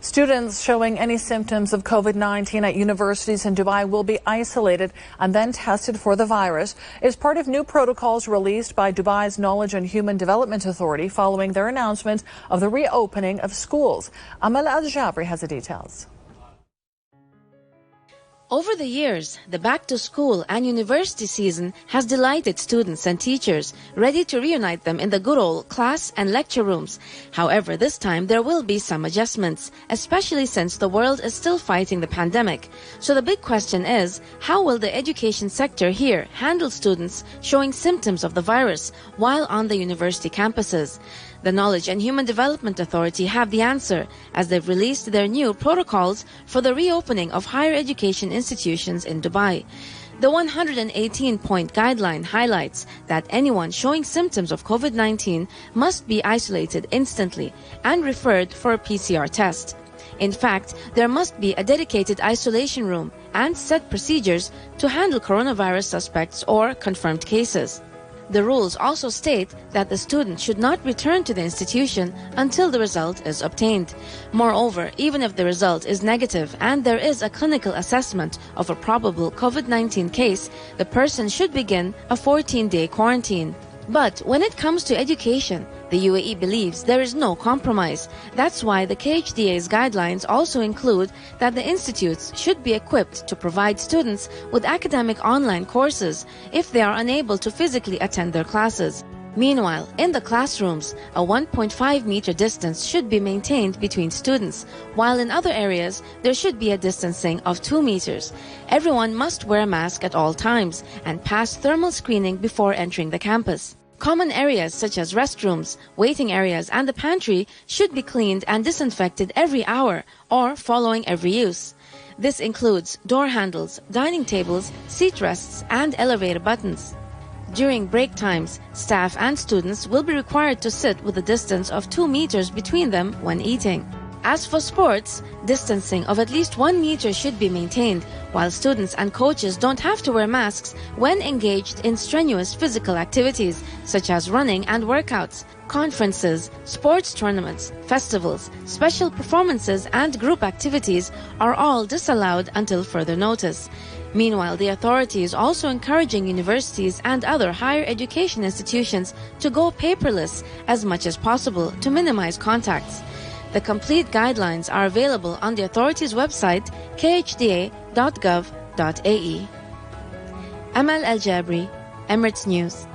Students showing any symptoms of COVID-19 at universities in Dubai will be isolated and then tested for the virus. It's part of new protocols released by Dubai's Knowledge and Human Development Authority following their announcement of the reopening of schools. Amal Al-Jabri has the details. Over the years, the back-to-school and university season has delighted students and teachers, ready to reunite them in the good old class and lecture rooms. However, this time there will be some adjustments, especially since the world is still fighting the pandemic. So the big question is, how will the education sector here handle students showing symptoms of the virus while on the university campuses? The Knowledge and Human Development Authority have the answer, as they've released their new protocols for the reopening of higher education institutions in Dubai. The 118-point guideline highlights that anyone showing symptoms of COVID-19 must be isolated instantly and referred for a PCR test. In fact, there must be a dedicated isolation room and set procedures to handle coronavirus suspects or confirmed cases. The rules also state that the student should not return to the institution until the result is obtained. Moreover, even if the result is negative and there is a clinical assessment of a probable COVID-19 case, the person should begin a 14-day quarantine. But when it comes to education, the UAE believes there is no compromise. That's why the KHDA's guidelines also include that the institutes should be equipped to provide students with academic online courses if they are unable to physically attend their classes. Meanwhile, in the classrooms, a 1.5-meter distance should be maintained between students, while in other areas, there should be a distancing of 2 meters. Everyone must wear a mask at all times and pass thermal screening before entering the campus. Common areas such as restrooms, waiting areas, and the pantry should be cleaned and disinfected every hour or following every use. This includes door handles, dining tables, seat rests, and elevator buttons. During break times, staff and students will be required to sit with a distance of 2 meters between them when eating. As for sports, distancing of at least 1 meter should be maintained, while students and coaches don't have to wear masks when engaged in strenuous physical activities such as running and workouts. Conferences, sports tournaments, festivals, special performances, and group activities are all disallowed until further notice. Meanwhile, the authority is also encouraging universities and other higher education institutions to go paperless as much as possible to minimize contacts. The complete guidelines are available on the authority's website, khda.gov.ae. Amal Al-Jabri, Emirates News.